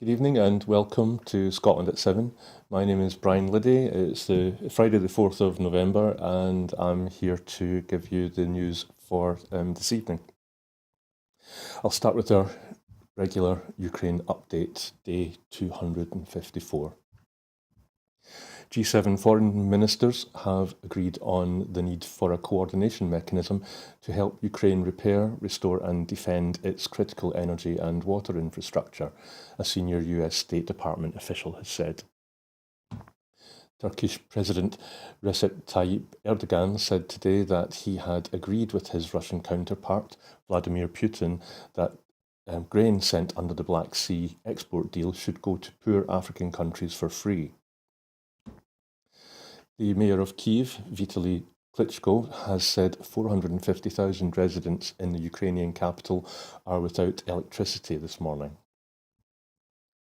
Good evening and welcome to Scotland at 7. My name is Brian Liddy. It's the Friday the 4th of November and I'm here to give you the news for this evening. I'll start with our regular Ukraine update, day 254. G7 foreign ministers have agreed on the need for a coordination mechanism to help Ukraine repair, restore and defend its critical energy and water infrastructure, a senior US State Department official has said. Turkish President Recep Tayyip Erdogan said today that he had agreed with his Russian counterpart, Vladimir Putin, that grain sent under the Black Sea export deal should go to poor African countries for free. The mayor of Kyiv, Vitaly Klitschko, has said 450,000 residents in the Ukrainian capital are without electricity this morning.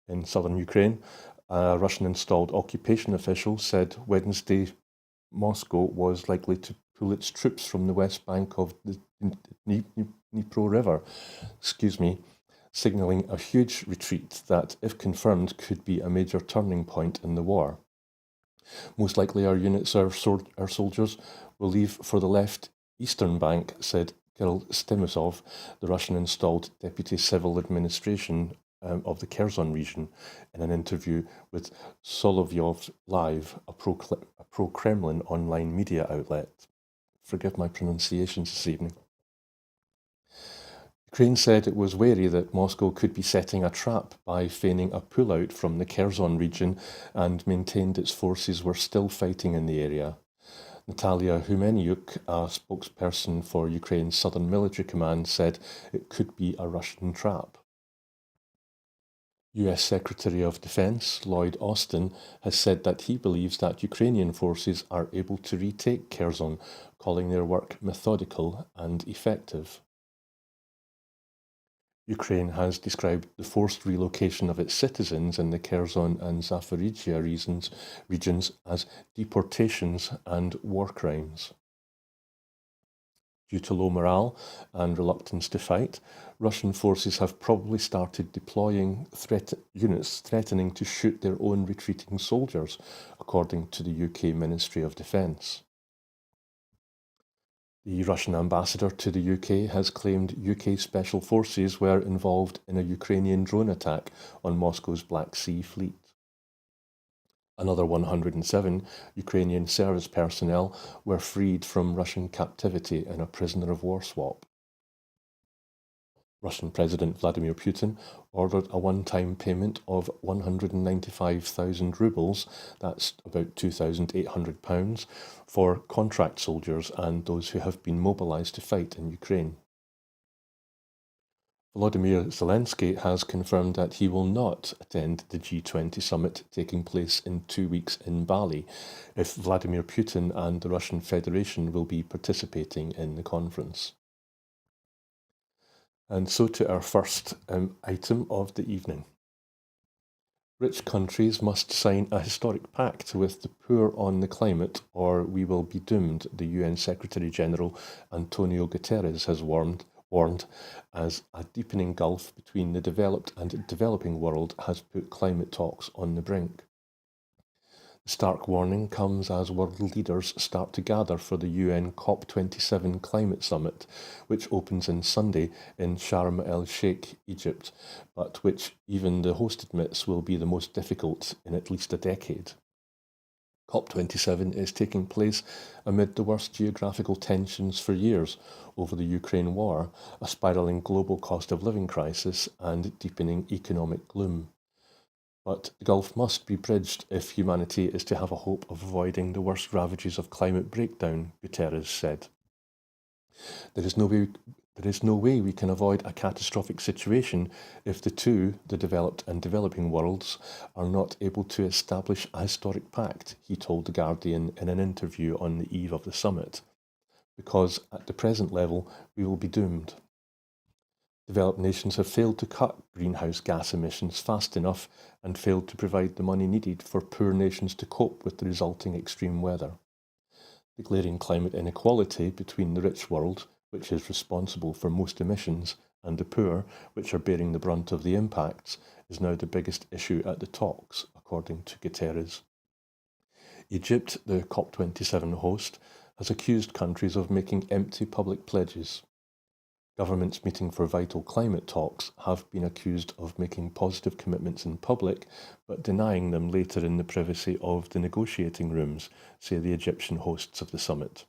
In southern Ukraine, a Russian-installed occupation official said Wednesday Moscow was likely to pull its troops from the west bank of the Dnipro River, signalling a huge retreat that, if confirmed, could be a major turning point in the war. Most likely our units, our soldiers, will leave for the left eastern bank, said Kirill Stemisov, the Russian-installed Deputy Civil Administration of the Kherson region, in an interview with Solovyov Live, a pro-Kremlin online media outlet. Forgive my pronunciations this evening. Ukraine said it was wary that Moscow could be setting a trap by feigning a pullout from the Kherson region and maintained its forces were still fighting in the area. Natalia Humeniuk, a spokesperson for Ukraine's Southern Military Command, said it could be a Russian trap. US Secretary of Defense Lloyd Austin has said that he believes that Ukrainian forces are able to retake Kherson, calling their work methodical and effective. Ukraine has described the forced relocation of its citizens in the Kherson and Zaporizhia regions as deportations and war crimes. Due to low morale and reluctance to fight, Russian forces have probably started deploying units threatening to shoot their own retreating soldiers, according to the UK Ministry of Defence. The Russian ambassador to the UK has claimed UK special forces were involved in a Ukrainian drone attack on Moscow's Black Sea fleet. Another 107 Ukrainian service personnel were freed from Russian captivity in a prisoner of war swap. Russian President Vladimir Putin ordered a one-time payment of 195,000 rubles, that's about £2,800, for contract soldiers and those who have been mobilised to fight in Ukraine. Volodymyr Zelensky has confirmed that he will not attend the G20 summit taking place in 2 weeks in Bali, if Vladimir Putin and the Russian Federation will be participating in the conference. And so to our first item of the evening. Rich countries must sign a historic pact with the poor on the climate or we will be doomed, the UN Secretary-General Antonio Guterres has warned, as a deepening gulf between the developed and developing world has put climate talks on the brink. The stark warning comes as world leaders start to gather for the UN COP27 climate summit, which opens on Sunday in Sharm el-Sheikh, Egypt, but which even the host admits will be the most difficult in at least a decade. COP27 is taking place amid the worst geographical tensions for years over the Ukraine war, a spiralling global cost of living crisis, and deepening economic gloom. But the gulf must be bridged if humanity is to have a hope of avoiding the worst ravages of climate breakdown, Guterres said. There is no way we can avoid a catastrophic situation if the developed and developing worlds, are not able to establish a historic pact, he told The Guardian in an interview on the eve of the summit, because at the present level we will be doomed. Developed nations have failed to cut greenhouse gas emissions fast enough and failed to provide the money needed for poor nations to cope with the resulting extreme weather. The glaring climate inequality between the rich world, which is responsible for most emissions, and the poor, which are bearing the brunt of the impacts, is now the biggest issue at the talks, according to Guterres. Egypt, the COP27 host, has accused countries of making empty public pledges. Governments meeting for vital climate talks have been accused of making positive commitments in public, but denying them later in the privacy of the negotiating rooms, say the Egyptian hosts of the summit.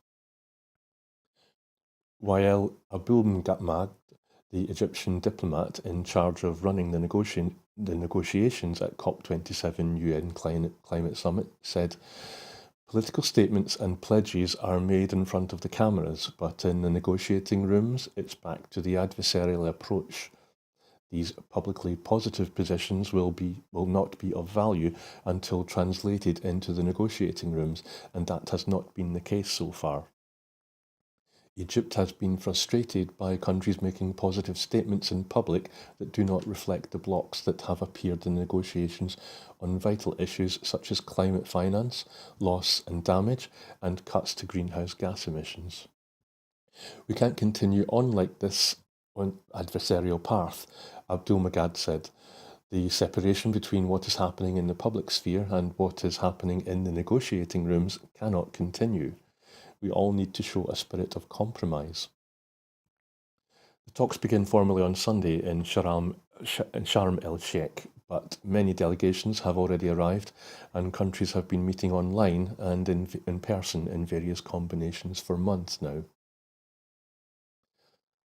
Wael Abdulmajid, the Egyptian diplomat in charge of running the negotiations at COP27 UN Climate Summit, said, "Political statements and pledges are made in front of the cameras, but in the negotiating rooms, it's back to the adversarial approach. These publicly positive positions will not be of value until translated into the negotiating rooms, and that has not been the case so far." Egypt has been frustrated by countries making positive statements in public that do not reflect the blocks that have appeared in negotiations on vital issues such as climate finance, loss and damage, and cuts to greenhouse gas emissions. "We can't continue on like this on adversarial path," Abdulmajid said. "The separation between what is happening in the public sphere and what is happening in the negotiating rooms cannot continue. We all need to show a spirit of compromise." The talks begin formally on Sunday in Sharm el-Sheikh, but many delegations have already arrived, and countries have been meeting online and in person in various combinations for months now.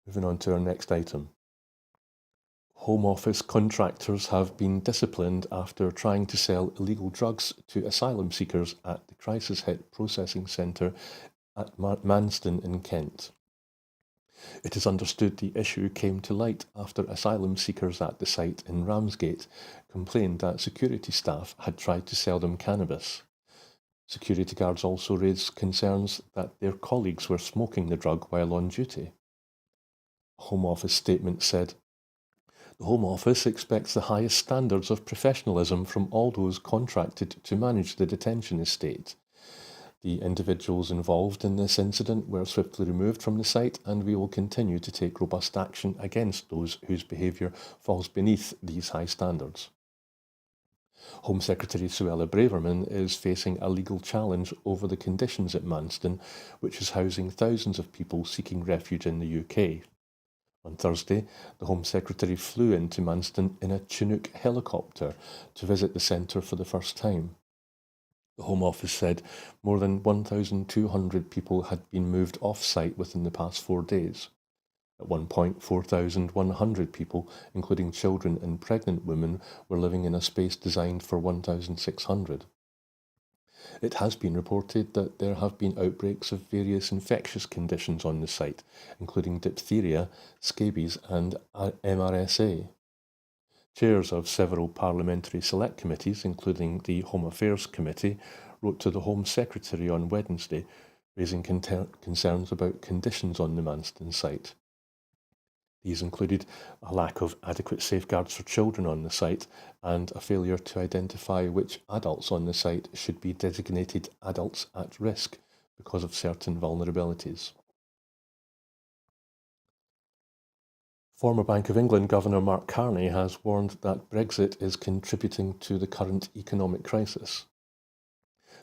Moving on to our next item. Home Office contractors have been disciplined after trying to sell illegal drugs to asylum seekers at the crisis-hit processing centre at Manston in Kent. It is understood the issue came to light after asylum seekers at the site in Ramsgate complained that security staff had tried to sell them cannabis. Security guards also raised concerns that their colleagues were smoking the drug while on duty. A Home Office statement said, "The Home Office expects the highest standards of professionalism from all those contracted to manage the detention estate. The individuals involved in this incident were swiftly removed from the site, and we will continue to take robust action against those whose behaviour falls beneath these high standards." Home Secretary Suella Braverman is facing a legal challenge over the conditions at Manston, which is housing thousands of people seeking refuge in the UK. On Thursday, the Home Secretary flew into Manston in a Chinook helicopter to visit the centre for the first time. The Home Office said more than 1,200 people had been moved off-site within the past 4 days. At one point, 4,100 people, including children and pregnant women, were living in a space designed for 1,600. It has been reported that there have been outbreaks of various infectious conditions on the site, including diphtheria, scabies and MRSA. Chairs of several parliamentary select committees, including the Home Affairs Committee, wrote to the Home Secretary on Wednesday, raising concerns about conditions on the Manston site. These included a lack of adequate safeguards for children on the site and a failure to identify which adults on the site should be designated adults at risk because of certain vulnerabilities. Former Bank of England Governor Mark Carney has warned that Brexit is contributing to the current economic crisis.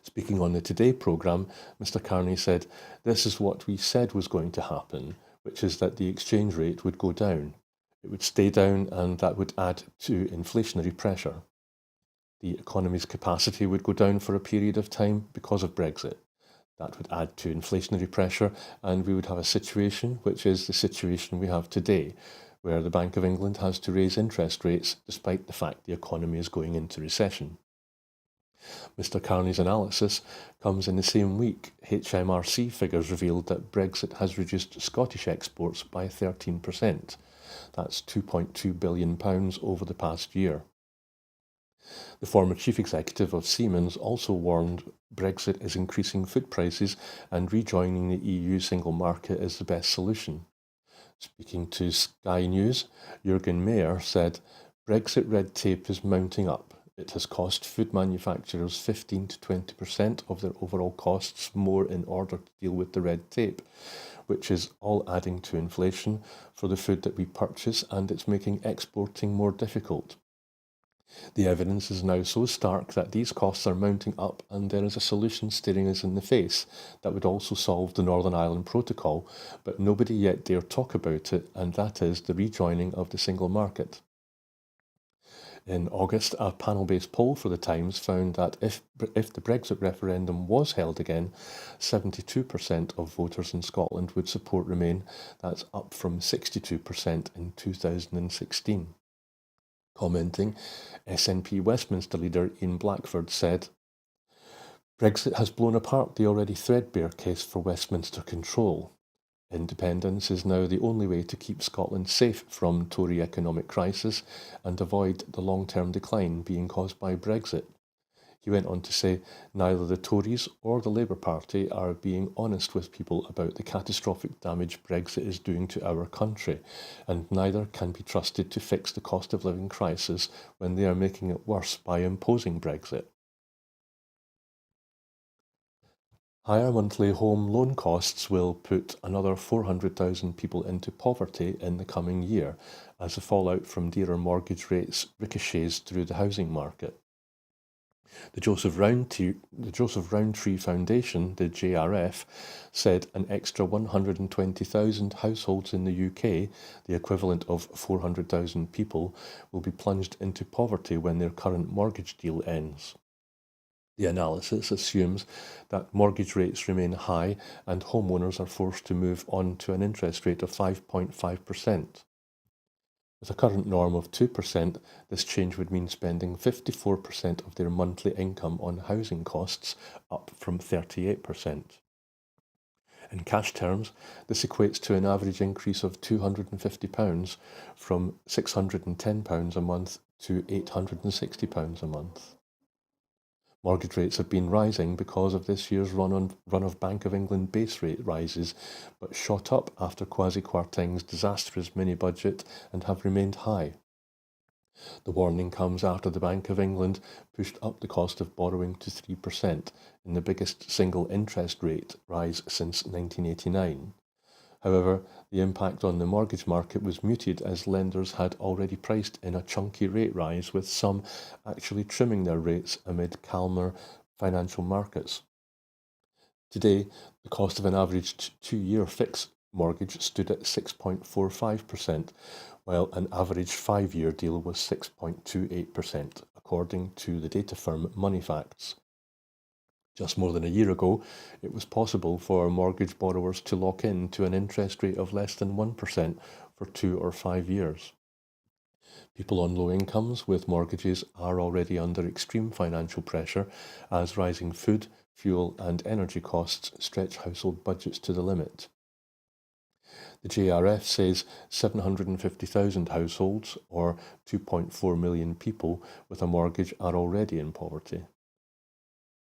Speaking on the Today programme, Mr Carney said, "This is what we said was going to happen, which is that the exchange rate would go down. It would stay down, and that would add to inflationary pressure. The economy's capacity would go down for a period of time because of Brexit. That would add to inflationary pressure, and we would have a situation which is the situation we have today, where the Bank of England has to raise interest rates despite the fact the economy is going into recession." Mr Carney's analysis comes in the same week. HMRC figures revealed that Brexit has reduced Scottish exports by 13%. That's £2.2 billion over the past year. The former chief executive of Siemens also warned Brexit is increasing food prices and rejoining the EU single market is the best solution. Speaking to Sky News, Jürgen Mayer said, "Brexit red tape is mounting up. It has cost food manufacturers 15 to 20% of their overall costs more in order to deal with the red tape. which is all adding to inflation for the food that we purchase, and it's making exporting more difficult. The evidence is now so stark that these costs are mounting up, and there is a solution staring us in the face that would also solve the Northern Ireland Protocol, but nobody yet dare talk about it, and that is the rejoining of the single market. In August, a panel-based poll for the Times found that if the Brexit referendum was held again, 72% of voters in Scotland would support Remain. That's up from 62% in 2016. Commenting, SNP Westminster leader Ian Blackford said, "Brexit has blown apart the already threadbare case for Westminster control. Independence is now the only way to keep Scotland safe from Tory economic crisis and avoid the long-term decline being caused by Brexit." He went on to say, "Neither the Tories or the Labour Party are being honest with people about the catastrophic damage Brexit is doing to our country, and neither can be trusted to fix the cost of living crisis when they are making it worse by imposing Brexit." Higher monthly home loan costs will put another 400,000 people into poverty in the coming year as the fallout from dearer mortgage rates ricochets through the housing market. The Joseph Rowntree Foundation, the JRF, said an extra 120,000 households in the UK, the equivalent of 400,000 people, will be plunged into poverty when their current mortgage deal ends. The analysis assumes that mortgage rates remain high and homeowners are forced to move on to an interest rate of 5.5%. With a current norm of 2%, this change would mean spending 54% of their monthly income on housing costs, up from 38%. In cash terms, this equates to an average increase of £250 from £610 a month to £860 a month. Mortgage rates have been rising because of this year's run of Bank of England base rate rises, but shot up after Kwasi Kwarteng's disastrous mini-budget and have remained high. The warning comes after the Bank of England pushed up the cost of borrowing to 3%, in the biggest single interest rate rise since 1989. However, the impact on the mortgage market was muted as lenders had already priced in a chunky rate rise, with some actually trimming their rates amid calmer financial markets. Today, the cost of an average two-year fixed mortgage stood at 6.45%, while an average five-year deal was 6.28%, according to the data firm Moneyfacts. Just more than a year ago, it was possible for mortgage borrowers to lock in to an interest rate of less than 1% for 2 or 5 years. People on low incomes with mortgages are already under extreme financial pressure as rising food, fuel and energy costs stretch household budgets to the limit. The JRF says 750,000 households, or 2.4 million people with a mortgage, are already in poverty.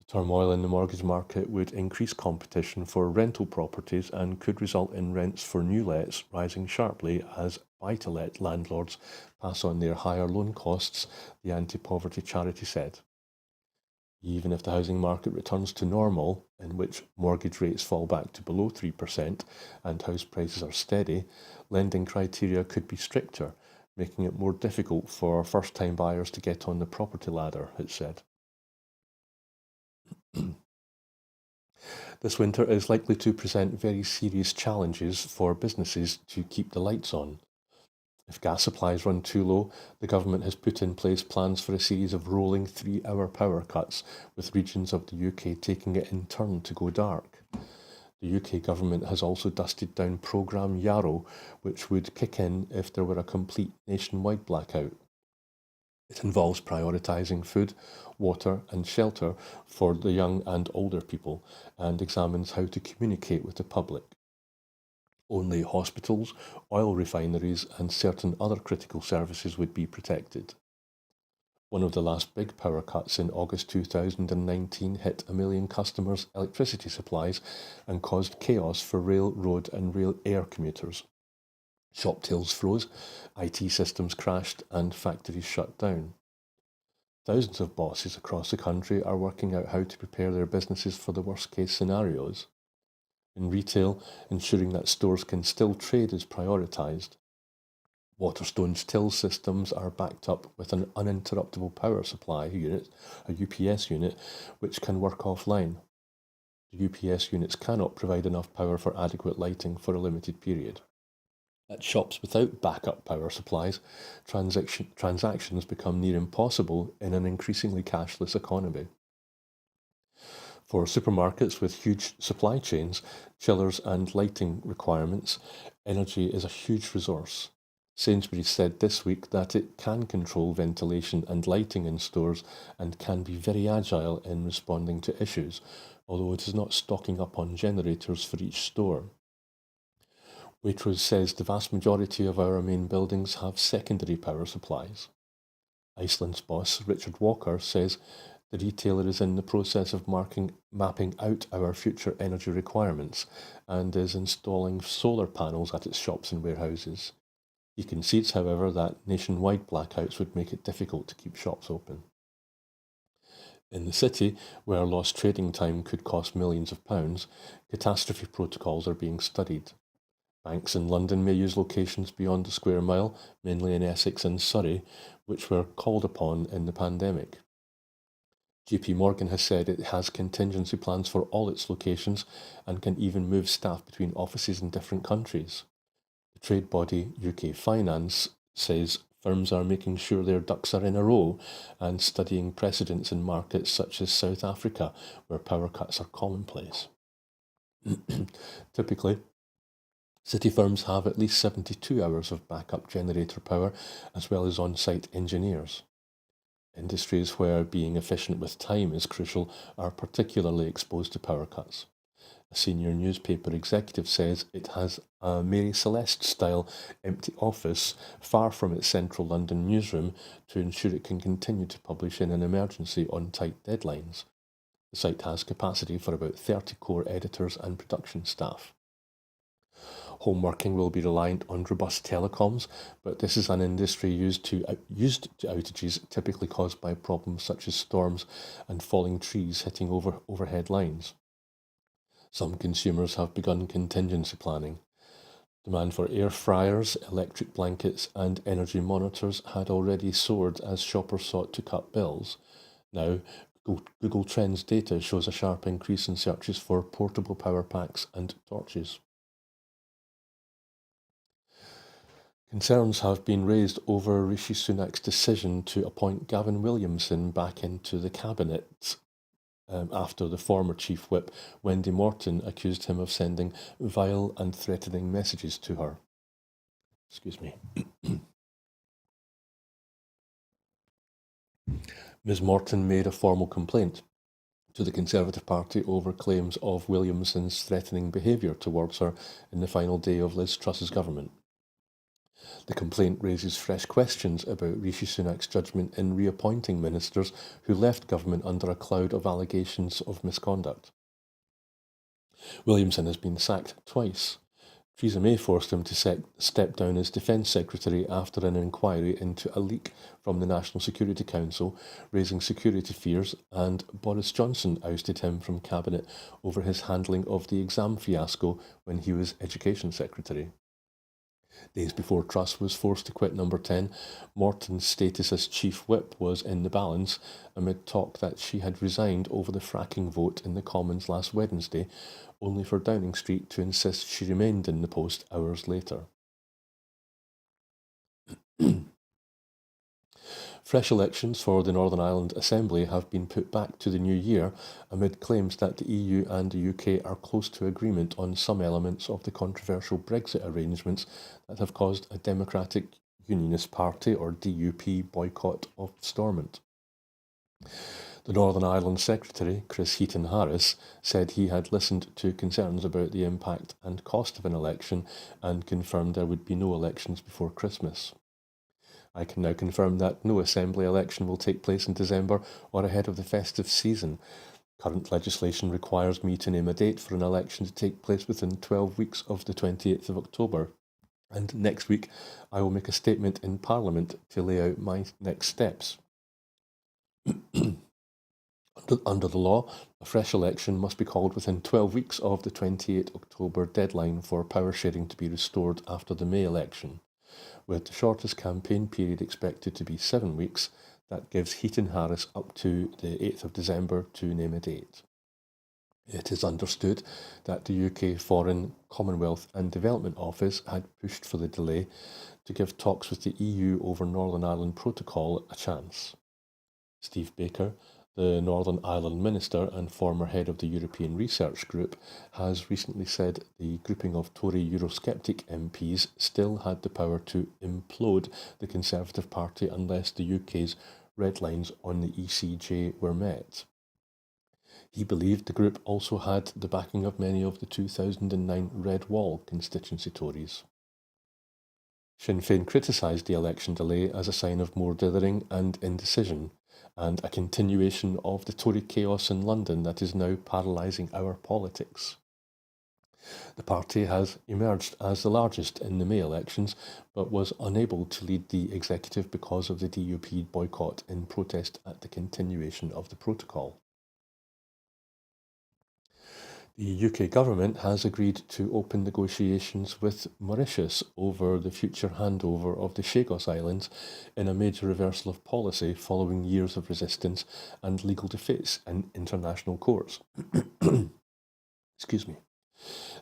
Turmoil in the mortgage market would increase competition for rental properties and could result in rents for new lets rising sharply as buy-to-let landlords pass on their higher loan costs, the anti-poverty charity said. Even if the housing market returns to normal, in which mortgage rates fall back to below 3% and house prices are steady, lending criteria could be stricter, making it more difficult for first-time buyers to get on the property ladder, it said. This winter is likely to present very serious challenges for businesses to keep the lights on. If gas supplies run too low, the government has put in place plans for a series of rolling 3-hour power cuts, with regions of the UK taking it in turn to go dark. The UK government has also dusted down Programme Yarrow, which would kick in if there were a complete nationwide blackout. It involves prioritising food, water and shelter for the young and older people, and examines how to communicate with the public. Only hospitals, oil refineries and certain other critical services would be protected. One of the last big power cuts in August 2019 hit 1 million customers' electricity supplies and caused chaos for rail, road and rail air commuters. Shop tills froze, IT systems crashed and factories shut down. Thousands of bosses across the country are working out how to prepare their businesses for the worst case scenarios. In retail, ensuring that stores can still trade is prioritised. Waterstone's till systems are backed up with an uninterruptible power supply unit, a UPS unit, which can work offline. The UPS units cannot provide enough power for adequate lighting for a limited period. At shops without backup power supplies, transactions become near impossible in an increasingly cashless economy. For supermarkets with huge supply chains, chillers and lighting requirements, energy is a huge resource. Sainsbury's said this week that it can control ventilation and lighting in stores and can be very agile in responding to issues, although it is not stocking up on generators for each store. Waitrose says the vast majority of our main buildings have secondary power supplies. Iceland's boss, Richard Walker, says the retailer is in the process of mapping out our future energy requirements and is installing solar panels at its shops and warehouses. He concedes, however, that nationwide blackouts would make it difficult to keep shops open. In the city, where lost trading time could cost millions of pounds, catastrophe protocols are being studied. Banks in London may use locations beyond the square mile, mainly in Essex and Surrey, which were called upon in the pandemic. JP Morgan has said it has contingency plans for all its locations and can even move staff between offices in different countries. The trade body UK Finance says firms are making sure their ducks are in a row and studying precedents in markets such as South Africa, where power cuts are commonplace. Typically, city firms have at least 72 hours of backup generator power, as well as on-site engineers. Industries where being efficient with time is crucial are particularly exposed to power cuts. A senior newspaper executive says it has a Mary Celeste-style empty office far from its central London newsroom to ensure it can continue to publish in an emergency on tight deadlines. The site has capacity for about 30 core editors and production staff. Home working will be reliant on robust telecoms, but this is an industry used to outages typically caused by problems such as storms and falling trees hitting overhead lines. Some consumers have begun contingency planning. Demand for air fryers, electric blankets, and energy monitors had already soared as shoppers sought to cut bills. Now, Google Trends data shows a sharp increase in searches for portable power packs and torches. Concerns have been raised over Rishi Sunak's decision to appoint Gavin Williamson back into the cabinet after the former chief whip, Wendy Morton, accused him of sending vile and threatening messages to her. Excuse me. Ms. Morton made a formal complaint to the Conservative Party over claims of Williamson's threatening behaviour towards her in the final day of Liz Truss's government. The complaint raises fresh questions about Rishi Sunak's judgment in reappointing ministers who left government under a cloud of allegations of misconduct. Williamson has been sacked twice. Theresa May forced him to step down as Defence Secretary after an inquiry into a leak from the National Security Council, raising security fears, and Boris Johnson ousted him from Cabinet over his handling of the exam fiasco when he was Education Secretary. Days before Truss was forced to quit Number 10, Morton's status as Chief Whip was in the balance amid talk that she had resigned over the fracking vote in the Commons last Wednesday, only for Downing Street to insist she remained in the post hours later. Fresh elections for the Northern Ireland Assembly have been put back to the new year amid claims that the EU and the UK are close to agreement on some elements of the controversial Brexit arrangements that have caused a Democratic Unionist Party, or DUP, boycott of Stormont. The Northern Ireland Secretary, Chris Heaton-Harris, said he had listened to concerns about the impact and cost of an election and confirmed there would be no elections before Christmas. I can now confirm that no Assembly election will take place in December or ahead of the festive season. Current legislation requires me to name a date for an election to take place within 12 weeks of the 28th of October. And next week, I will make a statement in Parliament to lay out my next steps. Under the law, a fresh election must be called within 12 weeks of the 28 October deadline for power sharing to be restored after the May election. With the shortest campaign period expected to be 7 weeks, that gives Heaton Harris up to the 8th of December to name a date. It is understood that the UK Foreign, Commonwealth and Development Office had pushed for the delay to give talks with the EU over Northern Ireland Protocol a chance. Steve Baker, the Northern Ireland Minister and former head of the European Research Group, has recently said the grouping of Tory Eurosceptic MPs still had the power to implode the Conservative Party unless the UK's red lines on the ECJ were met. He believed the group also had the backing of many of the 2009 Red Wall constituency Tories. Sinn Féin criticised the election delay as a sign of more dithering and indecision, and a continuation of the Tory chaos in London that is now paralysing our politics. The party has emerged as the largest in the May elections, but was unable to lead the executive because of the DUP boycott in protest at the continuation of the protocol. The UK government has agreed to open negotiations with Mauritius over the future handover of the Chagos Islands in a major reversal of policy following years of resistance and legal defeats in international courts. Excuse me.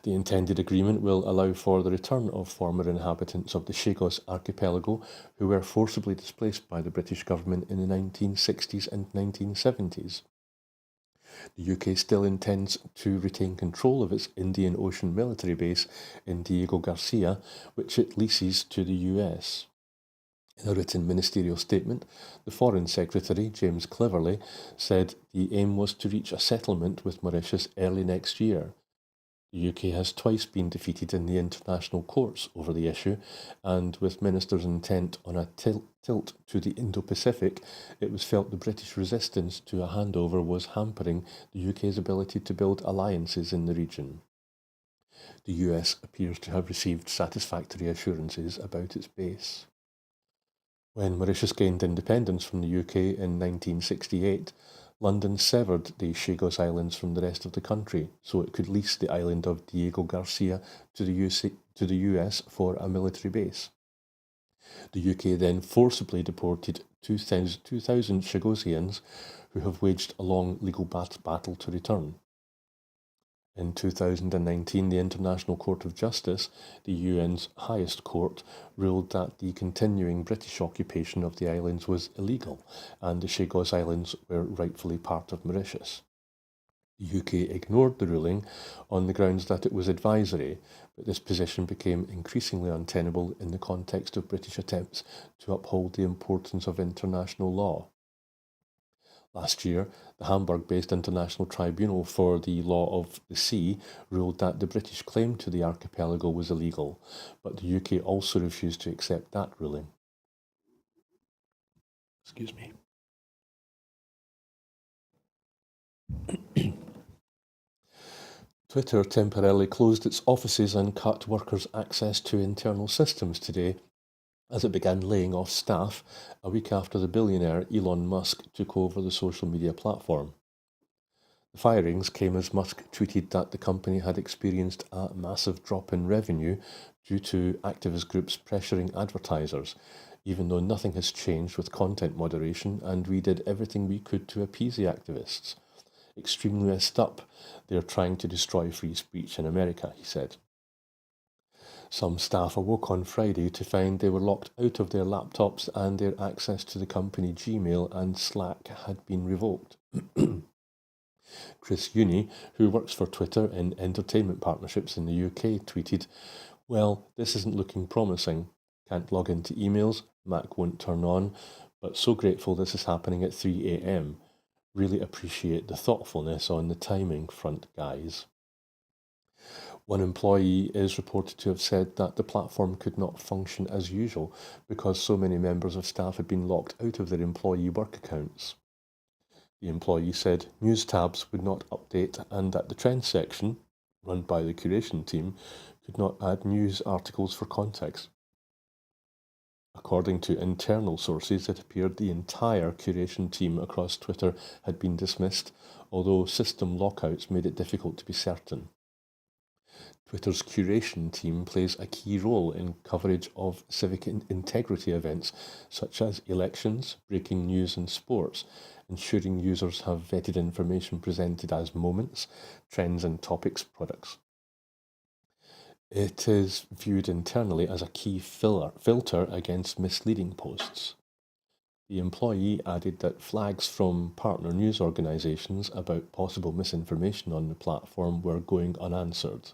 The intended agreement will allow for the return of former inhabitants of the Chagos archipelago who were forcibly displaced by the British government in the 1960s and 1970s. The UK still intends to retain control of its Indian Ocean military base in Diego Garcia, which it leases to the US. In a written ministerial statement, the Foreign Secretary, James Cleverly, said the aim was to reach a settlement with Mauritius early next year. The UK has twice been defeated in the international courts over the issue, and with ministers intent on a tilt to the Indo-Pacific, it was felt the British resistance to a handover was hampering the UK's ability to build alliances in the region. The US appears to have received satisfactory assurances about its base. When Mauritius gained independence from the UK in 1968, London severed the Chagos Islands from the rest of the country so it could lease the island of Diego Garcia to the US for a military base. The UK then forcibly deported 2,000 Chagosians who have waged a long legal battle to return. In 2019, the International Court of Justice, the UN's highest court, ruled that the continuing British occupation of the islands was illegal and the Chagos Islands were rightfully part of Mauritius. The UK ignored the ruling on the grounds that it was advisory, but this position became increasingly untenable in the context of British attempts to uphold the importance of international law. Last year, the Hamburg-based International Tribunal for the Law of the Sea ruled that the British claim to the archipelago was illegal, but the UK also refused to accept that ruling. Excuse me. Twitter temporarily closed its offices and cut workers' access to internal systems today as it began laying off staff a week after the billionaire Elon Musk took over the social media platform. The firings came as Musk tweeted that the company had experienced a massive drop in revenue due to activist groups pressuring advertisers, even though nothing has changed with content moderation and we did everything we could to appease the activists. Extremely messed up. They're trying to destroy free speech in America, he said. Some staff awoke on Friday to find they were locked out of their laptops and their access to the company Gmail and Slack had been revoked. Chris Uni, who works for Twitter in entertainment partnerships in the UK, tweeted, "Well, this isn't looking promising. Can't log into emails, Mac won't turn on, but so grateful this is happening at 3 a.m. Really appreciate the thoughtfulness on the timing front, guys." One employee is reported to have said that the platform could not function as usual because so many members of staff had been locked out of their employee work accounts. The employee said news tabs would not update and that the trends section, run by the curation team, could not add news articles for context. According to internal sources, it appeared the entire curation team across Twitter had been dismissed, although system lockouts made it difficult to be certain. Twitter's curation team plays a key role in coverage of civic integrity events such as elections, breaking news and sports, ensuring users have vetted information presented as moments, trends and topics products. It is viewed internally as a key filter against misleading posts. The employee added that flags from partner news organisations about possible misinformation on the platform were going unanswered.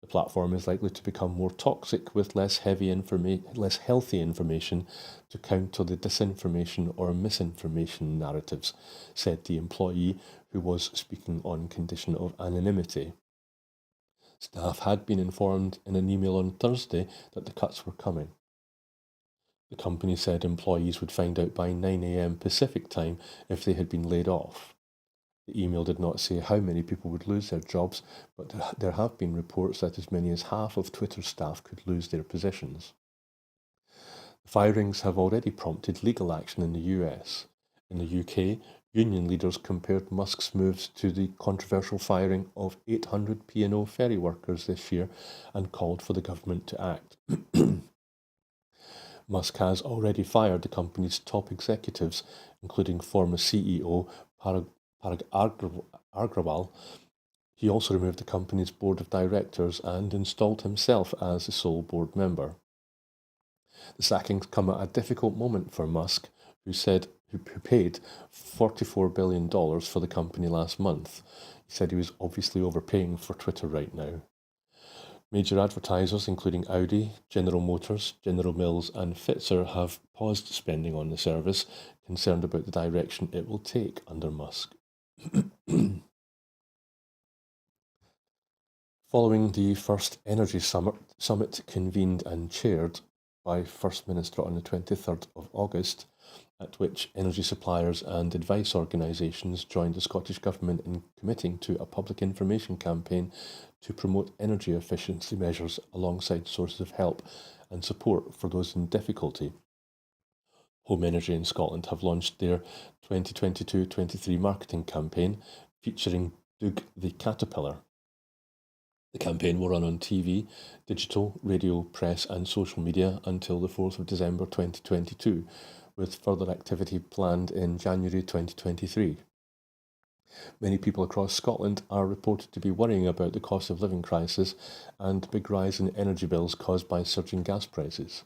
The platform is likely to become more toxic with less healthy information to counter the disinformation or misinformation narratives, said the employee who was speaking on condition of anonymity. Staff had been informed in an email on Thursday that the cuts were coming. The company said employees would find out by 9 a.m. Pacific time if they had been laid off. The email did not say how many people would lose their jobs, but there have been reports that as many as half of Twitter staff could lose their positions. The firings have already prompted legal action in the US. In the UK, union leaders compared Musk's moves to the controversial firing of 800 P&O ferry workers this year and called for the government to act. Musk has already fired the company's top executives, including former CEO Parag Agrawal. He also removed the company's board of directors and installed himself as the sole board member. The sackings come at a difficult moment for Musk, who paid $44 billion for the company last month. He said he was obviously overpaying for Twitter right now. Major advertisers, including Audi, General Motors, General Mills, and Pfizer, have paused spending on the service, concerned about the direction it will take under Musk. Following the first energy summit convened and chaired by First Minister on the 23rd of August, at which energy suppliers and advice organisations joined the Scottish Government in committing to a public information campaign to promote energy efficiency measures alongside sources of help and support for those in difficulty. Home Energy in Scotland have launched their 2022-23 marketing campaign featuring Doug the Caterpillar. The campaign will run on TV, digital, radio, press and social media until the 4th of December 2022, with further activity planned in January 2023. Many people across Scotland are reported to be worrying about the cost of living crisis and big rise in energy bills caused by surging gas prices.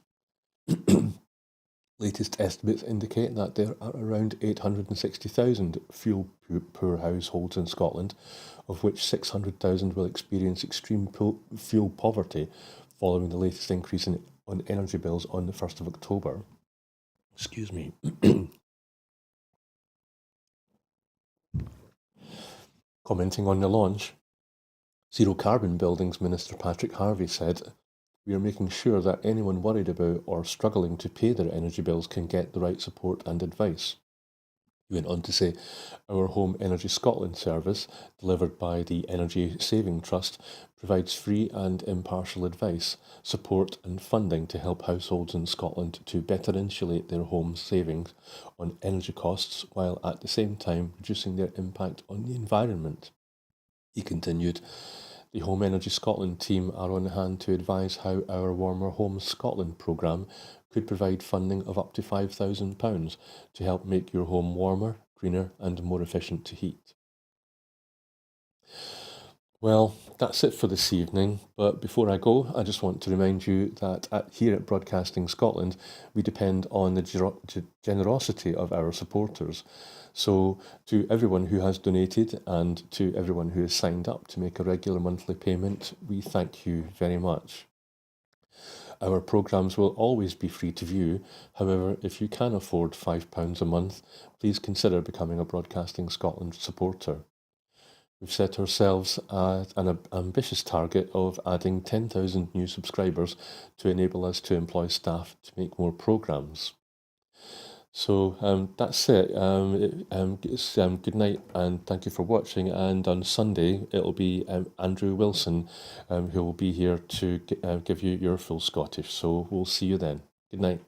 Latest estimates indicate that there are around 860,000 fuel-poor households in Scotland, of which 600,000 will experience extreme fuel poverty following the latest increase on energy bills on the 1st of October. Excuse me. Commenting on the launch, Zero Carbon Buildings Minister Patrick Harvey said, "We are making sure that anyone worried about or struggling to pay their energy bills can get the right support and advice." He went on to say, "Our Home Energy Scotland service, delivered by the Energy Saving Trust, provides free and impartial advice, support and funding to help households in Scotland to better insulate their home savings on energy costs while at the same time reducing their impact on the environment." He continued, "The Home Energy Scotland team are on hand to advise how our Warmer Homes Scotland programme could provide funding of up to £5,000 to help make your home warmer, greener and more efficient to heat." Well, that's it for this evening, but before I go, I just want to remind you that here at Broadcasting Scotland, we depend on the generosity of our supporters. So to everyone who has donated and to everyone who has signed up to make a regular monthly payment, we thank you very much. Our programmes will always be free to view. However, if you can afford £5 a month, please consider becoming a Broadcasting Scotland supporter. We've set ourselves an ambitious target of adding 10,000 new subscribers to enable us to employ staff to make more programmes. So that's it. It's good night and thank you for watching. And on Sunday, it'll be Andrew Wilson who will be here to give you your full Scottish. So we'll see you then. Good night.